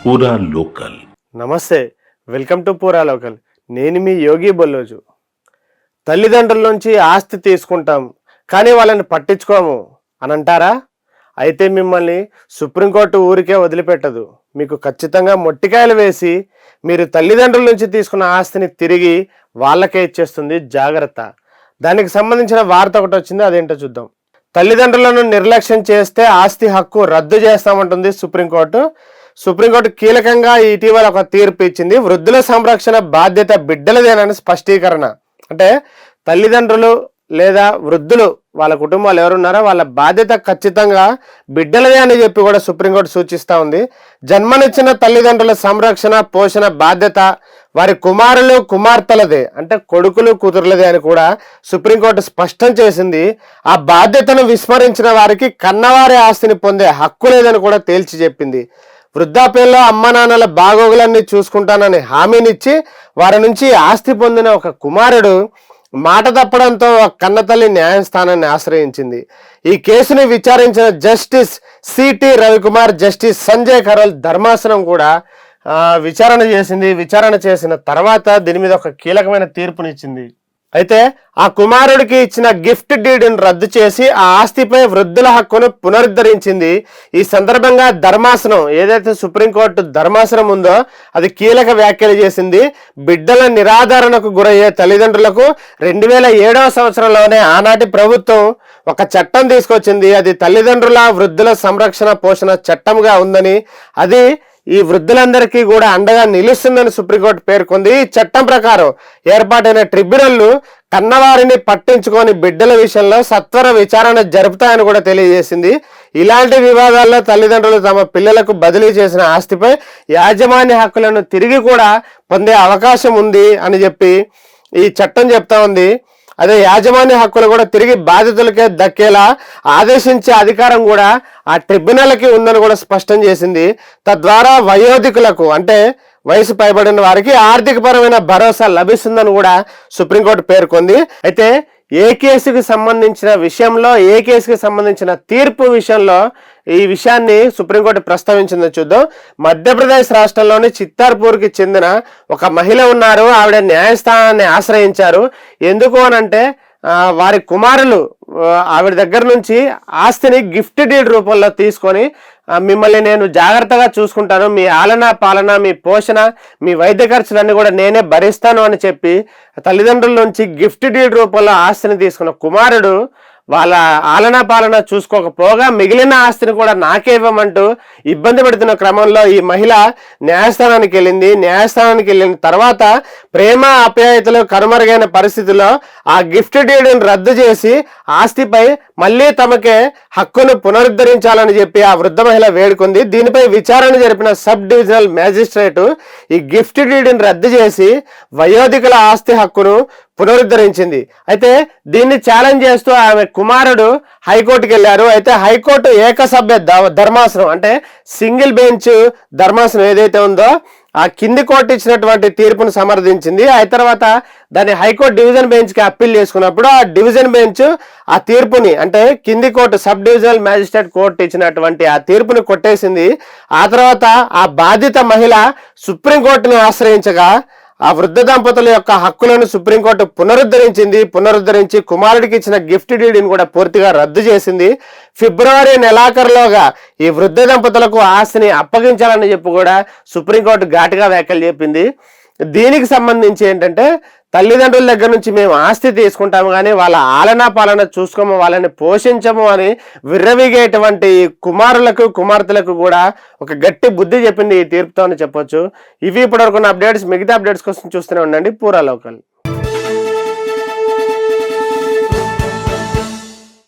పూరా లోకల్. నమస్తే, welcome to పూరా లోకల్. నేను మీ యోగి బొల్లోజు. తల్లిదండ్రుల నుంచి ఆస్తి తీసుకుంటాం కానీ వాళ్ళని పట్టించుకోము అని అంటారా? అయితే మిమ్మల్ని సుప్రీంకోర్టు ఊరికే వదిలిపెట్టదు. మీకు ఖచ్చితంగా మొట్టికాయలు వేసి మీరు తల్లిదండ్రుల నుంచి తీసుకున్న ఆస్తిని తిరిగి వాళ్ళకే ఇచ్చేస్తుంది. జాగ్రత్త. దానికి సంబంధించిన వార్త ఒకటి వచ్చింది, అదేంటో చూద్దాం. తల్లిదండ్రులను నిర్లక్ష్యం చేస్తే ఆస్తి హక్కు రద్దు చేస్తామంటుంది సుప్రీంకోర్టు. సుప్రీంకోర్టు కీలకంగా ఇటీవల ఒక తీర్పు ఇచ్చింది. వృద్ధుల సంరక్షణ బాధ్యత బిడ్డలదేనని స్పష్టీకరణ. అంటే తల్లిదండ్రులు లేదా వృద్ధులు వాళ్ళ కుటుంబాలు ఎవరున్నారో వాళ్ళ బాధ్యత ఖచ్చితంగా బిడ్డలదే అని చెప్పి కూడా సుప్రీంకోర్టు సూచిస్తూ ఉంది. జన్మనిచ్చిన తల్లిదండ్రుల సంరక్షణ పోషణ బాధ్యత వారి కుమారులు కుమార్తెలదే, అంటే కొడుకులు కూతురులదే అని కూడా సుప్రీంకోర్టు స్పష్టం చేసింది. ఆ బాధ్యతను విస్మరించిన వారికి కన్నవారి ఆస్తిని పొందే హక్కు లేదని కూడా తేల్చి చెప్పింది. వృద్ధాప్యంలో అమ్మ నాన్నల బాగోగులన్నీ చూసుకుంటానని హామీనిచ్చి వారి నుంచి ఆస్తి పొందిన ఒక కుమారుడు మాట తప్పడంతో కన్నతల్లి న్యాయస్థానాన్ని ఆశ్రయించింది. ఈ కేసుని విచారించిన justice CT Ravikumar, justice Sanjay Karol ధర్మాసనం కూడా విచారణ చేసింది. విచారణ చేసిన తర్వాత దీని మీద ఒక కీలకమైన తీర్పునిచ్చింది. అయితే ఆ కుమారుడికి ఇచ్చిన గిఫ్ట్ డీడ్ని రద్దు చేసి ఆ ఆస్తిపై వృద్ధుల హక్కును పునరుద్ధరించింది. ఈ సందర్భంగా ధర్మాసనం, ఏదైతే సుప్రీంకోర్టు ధర్మాసనం ఉందో అది కీలక వ్యాఖ్యలు చేసింది. బిడ్డల నిరాదరణకు గురయ్యే తల్లిదండ్రులకు 2007వ సంవత్సరంలోనే ఆనాటి ప్రభుత్వం ఒక చట్టం తీసుకొచ్చింది. అది తల్లిదండ్రుల వృద్ధుల సంరక్షణ పోషణ చట్టంగా ఉందని, అది ఈ వృద్ధులందరికీ కూడా అండగా నిలుస్తుందని సుప్రీంకోర్టు పేర్కొంది. ఈ చట్టం ప్రకారం ఏర్పాటైన ట్రిబ్యునల్లు కన్నవారిని పట్టించుకొని బిడ్డల విషయంలో సత్వర విచారణ జరుపుతాయని కూడా తెలియజేసింది. ఇలాంటి వివాదాల్లో తల్లిదండ్రులు తమ పిల్లలకు బదిలీ చేసిన ఆస్తిపై యాజమాన్య హక్కులను తిరిగి కూడా పొందే అవకాశం ఉంది అని చెప్పి ఈ చట్టం చెప్తా ఉంది. అదే యాజమాన్య హక్కులు కూడా తిరిగి బాధితులకే దక్కేలా ఆదేశించే అధికారం కూడా ఆ ట్రిబ్యునల్కి ఉందని కూడా స్పష్టం చేసింది. తద్వారా వయోధికులకు, అంటే వయసు పైబడిన వారికి ఆర్థికపరమైన భరోసా లభిస్తుందని కూడా సుప్రీంకోర్టు పేర్కొంది. అయితే ఏ కేసుకి సంబంధించిన విషయంలో, ఏ కేసుకి సంబంధించిన తీర్పు విషయంలో ఈ విషయాన్ని సుప్రీంకోర్టు ప్రస్తావించిందో చూద్దాం. మధ్యప్రదేశ్ రాష్ట్రంలోని చిత్తార్పూర్కి చెందిన ఒక మహిళ ఉన్నారు. ఆవిడ న్యాయస్థానాన్ని ఆశ్రయించారు. ఎందుకు అనంటే వారి కుమారులు ఆవిడ దగ్గర నుంచి ఆస్తిని గిఫ్ట్ డీడ్ రూపంలో తీసుకొని, మిమ్మల్ని నేను జాగ్రత్తగా చూసుకుంటాను, మీ ఆలన పాలన, మీ పోషణ, మీ వైద్య ఖర్చులన్నీ కూడా నేనే భరిస్తాను అని చెప్పి తల్లిదండ్రుల నుంచి గిఫ్ట్ డీడ్ రూపంలో ఆస్తిని తీసుకున్న కుమారుడు వాళ్ళ ఆలనా పాలన చూసుకోకపోగా మిగిలిన ఆస్తిని కూడా నాకే ఇవ్వమంటూ ఇబ్బంది పెడుతున్న క్రమంలో ఈ మహిళ న్యాయస్థానానికి వెళ్ళింది. న్యాయస్థానానికి వెళ్ళిన తర్వాత ప్రేమ ఆప్యాయతలు కనుమరుగైన పరిస్థితిలో ఆ గిఫ్ట్ డీడ్ని రద్దు చేసి ఆస్తిపై మళ్ళీ తమకే హక్కును పునరుద్ధరించాలని చెప్పి ఆ వృద్ధ మహిళ వేడుకుంది. దీనిపై విచారణ జరిపిన సబ్ డివిజనల్ మ్యాజిస్ట్రేటు ఈ గిఫ్ట్ డీడ్ని రద్దు చేసి వయోధికుల ఆస్తి హక్కును పునరుద్ధరించింది. అయితే దీన్ని ఛాలెంజ్ చేస్తూ ఆమె కుమారుడు హైకోర్టుకి వెళ్ళారు. అయితే హైకోర్టు ఏకసభ్య ధర్మాసనం, అంటే సింగిల్ బెంచ్ ధర్మాసనం ఏదైతే ఉందో ఆ కింది కోర్టు ఇచ్చినటువంటి తీర్పును సమర్థించింది. ఆ తర్వాత దాన్ని హైకోర్టు డివిజన్ బెంచ్కి అప్పీల్ చేసుకున్నప్పుడు ఆ డివిజన్ బెంచ్ ఆ తీర్పుని, అంటే కింది court sub divisional magistrate court ఇచ్చినటువంటి ఆ తీర్పుని కొట్టేసింది. ఆ తర్వాత ఆ బాధిత మహిళ సుప్రీంకోర్టుని ఆశ్రయించగా ఆ వృద్ధ దంపతుల యొక్క హక్కులను సుప్రీంకోర్టు పునరుద్ధరించి కుమారుడికి ఇచ్చిన గిఫ్ట్ డీడ్ని కూడా పూర్తిగా రద్దు చేసింది. ఫిబ్రవరి నెలాఖరులోగా ఈ వృద్ధ దంపతులకు ఆస్తిని అప్పగించాలని చెప్పి కూడా సుప్రీంకోర్టు ఘాటుగా వ్యాఖ్యలు చెప్పింది. దీనికి సంబంధించి ఏంటంటే తల్లిదండ్రుల దగ్గర నుంచి మేము ఆస్తి తీసుకుంటాము కానీ వాళ్ళ ఆలనా పాలన చూసుకోము, వాళ్ళని పోషించము అని విర్రవీగేటువంటి కుమారులకు కుమార్తెలకు కూడా ఒక గట్టి బుద్ధి చెప్పింది ఈ తీర్పుతో అని చెప్పొచ్చు. ఇవి ఇప్పటివరకు అప్డేట్స్. మిగతా అప్డేట్స్ కోసం చూస్తూనే ఉండండి పూరా లోకల్.